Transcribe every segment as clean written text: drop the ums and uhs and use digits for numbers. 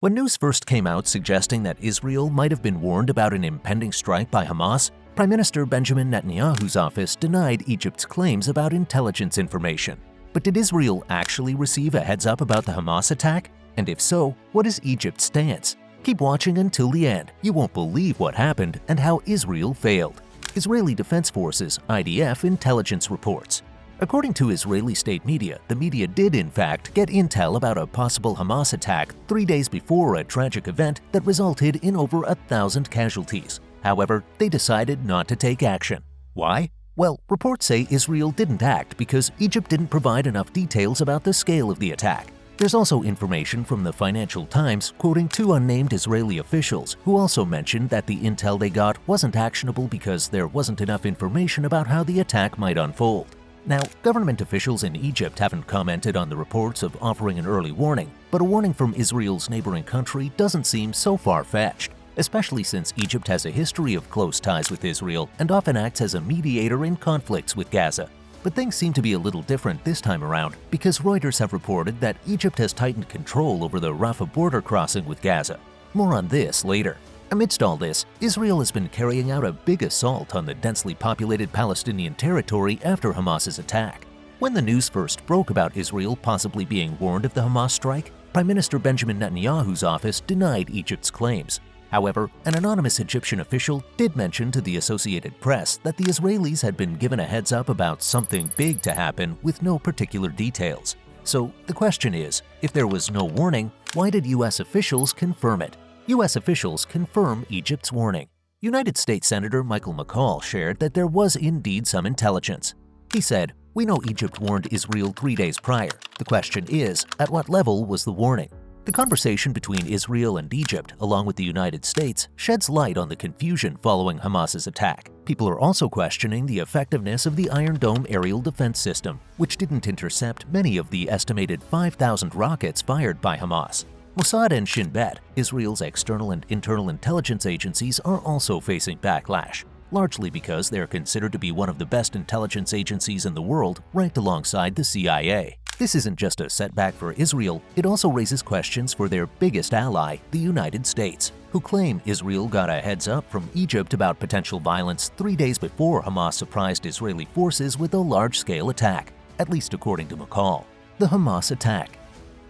When news first came out suggesting that Israel might have been warned about an impending strike by Hamas, Prime Minister Benjamin Netanyahu's office denied Egypt's claims about intelligence information. But did Israel actually receive a heads-up about the Hamas attack? And if so, what is Egypt's stance? Keep watching until the end. You won't believe what happened and how Israel failed. Israeli Defense Forces (IDF) intelligence reports. According to Israeli state media, the media did in fact get intel about a possible Hamas attack 3 days before a tragic event that resulted in over 1,000 casualties. However, they decided not to take action. Why? Well, reports say Israel didn't act because Egypt didn't provide enough details about the scale of the attack. There's also information from the Financial Times quoting 2 unnamed Israeli officials who also mentioned that the intel they got wasn't actionable because there wasn't enough information about how the attack might unfold. Now, government officials in Egypt haven't commented on the reports of offering an early warning, but a warning from Israel's neighboring country doesn't seem so far-fetched, especially since Egypt has a history of close ties with Israel and often acts as a mediator in conflicts with Gaza. But things seem to be a little different this time around because Reuters have reported that Egypt has tightened control over the Rafah border crossing with Gaza. More on this later. Amidst all this, Israel has been carrying out a big assault on the densely populated Palestinian territory after Hamas's attack. When the news first broke about Israel possibly being warned of the Hamas strike, Prime Minister Benjamin Netanyahu's office denied Egypt's claims. However, an anonymous Egyptian official did mention to the Associated Press that the Israelis had been given a heads-up about something big to happen with no particular details. So the question is, if there was no warning, why did U.S. officials confirm it? U.S. officials confirm Egypt's warning. United States Senator Michael McCaul shared that there was indeed some intelligence. He said, "We know Egypt warned Israel 3 days prior. The question is, at what level was the warning?" The conversation between Israel and Egypt, along with the United States, sheds light on the confusion following Hamas's attack. People are also questioning the effectiveness of the Iron Dome aerial defense system, which didn't intercept many of the estimated 5,000 rockets fired by Hamas. Mossad and Shin Bet, Israel's external and internal intelligence agencies, are also facing backlash, largely because they are considered to be one of the best intelligence agencies in the world, ranked alongside the CIA. This isn't just a setback for Israel, it also raises questions for their biggest ally, the United States, who claim Israel got a heads up from Egypt about potential violence 3 days before Hamas surprised Israeli forces with a large-scale attack, at least according to McCaul. The Hamas Attack.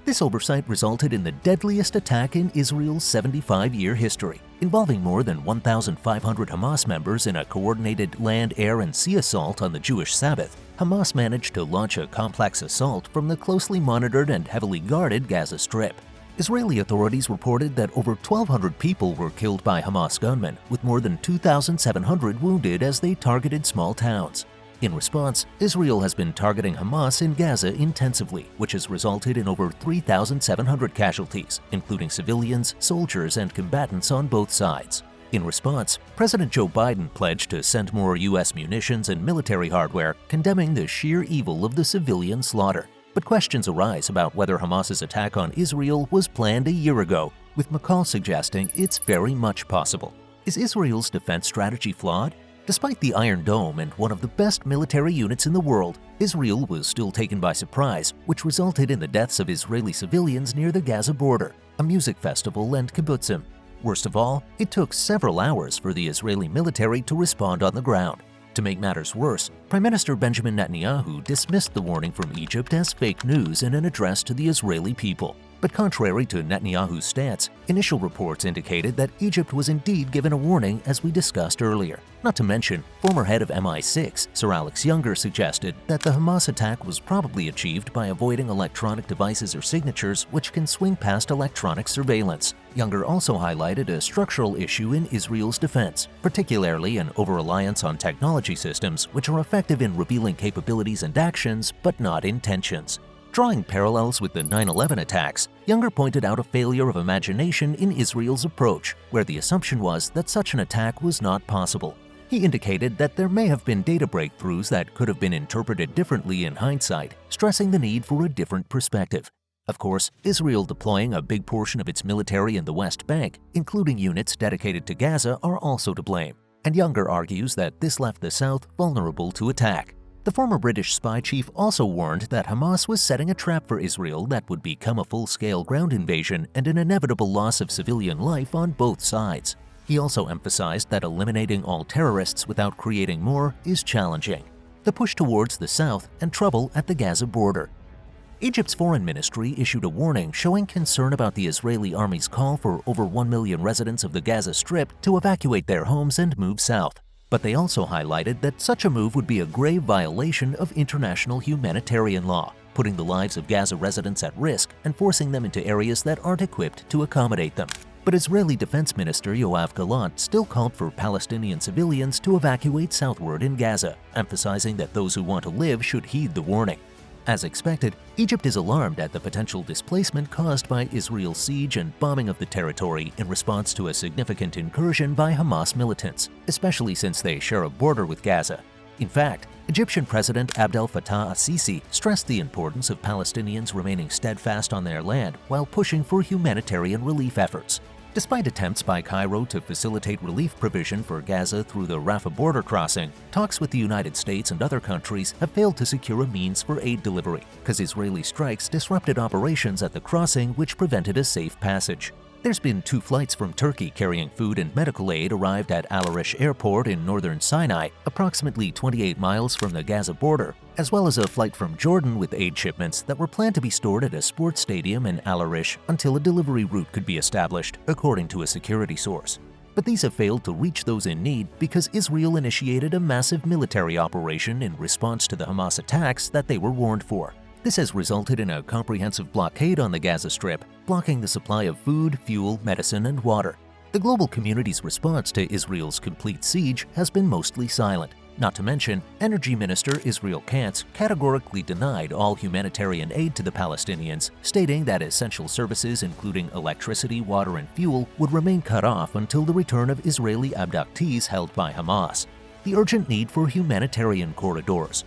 This oversight resulted in the deadliest attack in Israel's 75-year history, involving more than 1,500 Hamas members in a coordinated land, air, and sea assault on the Jewish Sabbath. Hamas managed to launch a complex assault from the closely monitored and heavily guarded Gaza Strip. Israeli authorities reported that over 1,200 people were killed by Hamas gunmen, with more than 2,700 wounded as they targeted small towns. In response, Israel has been targeting Hamas in Gaza intensively, which has resulted in over 3,700 casualties, including civilians, soldiers, and combatants on both sides. In response, President Joe Biden pledged to send more U.S. munitions and military hardware, condemning the sheer evil of the civilian slaughter. But questions arise about whether Hamas's attack on Israel was planned a year ago, with McCaul suggesting it's very much possible. Is Israel's defense strategy flawed? Despite the Iron Dome and one of the best military units in the world, Israel was still taken by surprise, which resulted in the deaths of Israeli civilians near the Gaza border, a music festival, and kibbutzim. Worst of all, it took several hours for the Israeli military to respond on the ground. To make matters worse, Prime Minister Benjamin Netanyahu dismissed the warning from Egypt as fake news in an address to the Israeli people. But contrary to Netanyahu's stance, initial reports indicated that Egypt was indeed given a warning, as we discussed earlier. Not to mention, former head of MI6, Sir Alex Younger, suggested that the Hamas attack was probably achieved by avoiding electronic devices or signatures which can swing past electronic surveillance. Younger also highlighted a structural issue in Israel's defense, particularly an over-reliance on technology systems which are effective in revealing capabilities and actions, but not intentions. Drawing parallels with the 9/11 attacks, Younger pointed out a failure of imagination in Israel's approach, where the assumption was that such an attack was not possible. He indicated that there may have been data breakthroughs that could have been interpreted differently in hindsight, stressing the need for a different perspective. Of course, Israel deploying a big portion of its military in the West Bank, including units dedicated to Gaza, are also to blame, and Younger argues that this left the South vulnerable to attack. The former British spy chief also warned that Hamas was setting a trap for Israel that would become a full-scale ground invasion and an inevitable loss of civilian life on both sides. He also emphasized that eliminating all terrorists without creating more is challenging. The push towards the south and trouble at the Gaza border. Egypt's foreign ministry issued a warning showing concern about the Israeli army's call for over 1 million residents of the Gaza Strip to evacuate their homes and move south. But they also highlighted that such a move would be a grave violation of international humanitarian law, putting the lives of Gaza residents at risk and forcing them into areas that aren't equipped to accommodate them. But Israeli Defense Minister Yoav Gallant still called for Palestinian civilians to evacuate southward in Gaza, emphasizing that those who want to live should heed the warning. As expected, Egypt is alarmed at the potential displacement caused by Israel's siege and bombing of the territory in response to a significant incursion by Hamas militants, especially since they share a border with Gaza. In fact, Egyptian President Abdel Fattah al-Sisi stressed the importance of Palestinians remaining steadfast on their land while pushing for humanitarian relief efforts. Despite attempts by Cairo to facilitate relief provision for Gaza through the Rafah border crossing, talks with the United States and other countries have failed to secure a means for aid delivery because Israeli strikes disrupted operations at the crossing, which prevented a safe passage. There's been 2 flights from Turkey carrying food and medical aid arrived at Al-Arish Airport in northern Sinai, approximately 28 miles from the Gaza border, as well as a flight from Jordan with aid shipments that were planned to be stored at a sports stadium in Al-Arish until a delivery route could be established, according to a security source. But these have failed to reach those in need because Israel initiated a massive military operation in response to the Hamas attacks that they were warned for. This has resulted in a comprehensive blockade on the Gaza Strip, blocking the supply of food, fuel, medicine, and water. The global community's response to Israel's complete siege has been mostly silent. Not to mention, Energy Minister Israel Katz categorically denied all humanitarian aid to the Palestinians, stating that essential services including electricity, water, and fuel would remain cut off until the return of Israeli abductees held by Hamas. The urgent need for humanitarian corridors.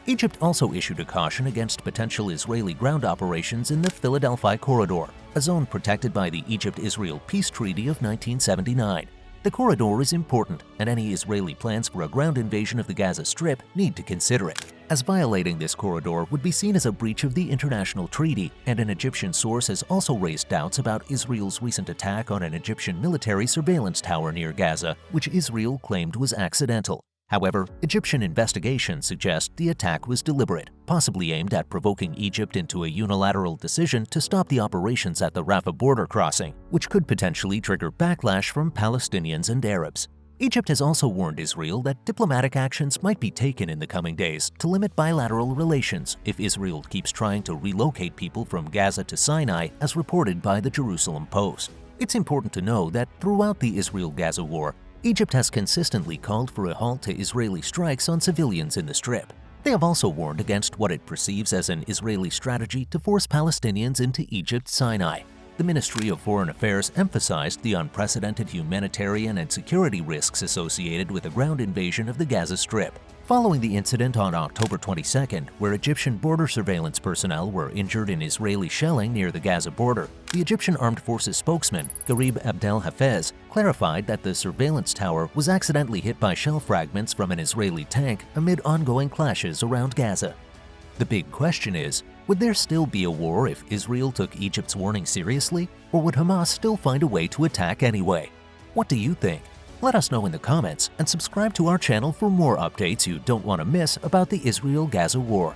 Egypt also issued a caution against potential Israeli ground operations in the Philadelphia Corridor, a zone protected by the Egypt-Israel Peace Treaty of 1979. The corridor is important, and any Israeli plans for a ground invasion of the Gaza Strip need to consider it, as violating this corridor would be seen as a breach of the international treaty, and an Egyptian source has also raised doubts about Israel's recent attack on an Egyptian military surveillance tower near Gaza, which Israel claimed was accidental. However, Egyptian investigations suggest the attack was deliberate, possibly aimed at provoking Egypt into a unilateral decision to stop the operations at the Rafah border crossing, which could potentially trigger backlash from Palestinians and Arabs. Egypt has also warned Israel that diplomatic actions might be taken in the coming days to limit bilateral relations if Israel keeps trying to relocate people from Gaza to Sinai, as reported by the Jerusalem Post. It's important to know that throughout the Israel-Gaza war, Egypt has consistently called for a halt to Israeli strikes on civilians in the Strip. They have also warned against what it perceives as an Israeli strategy to force Palestinians into Egypt's Sinai. The Ministry of Foreign Affairs emphasized the unprecedented humanitarian and security risks associated with a ground invasion of the Gaza Strip. Following the incident on October 22nd, where Egyptian border surveillance personnel were injured in Israeli shelling near the Gaza border, the Egyptian Armed Forces spokesman, Garib Abdel Hafez, clarified that the surveillance tower was accidentally hit by shell fragments from an Israeli tank amid ongoing clashes around Gaza. The big question is, would there still be a war if Israel took Egypt's warning seriously, or would Hamas still find a way to attack anyway? What do you think? Let us know in the comments and subscribe to our channel for more updates you don't want to miss about the Israel-Gaza war.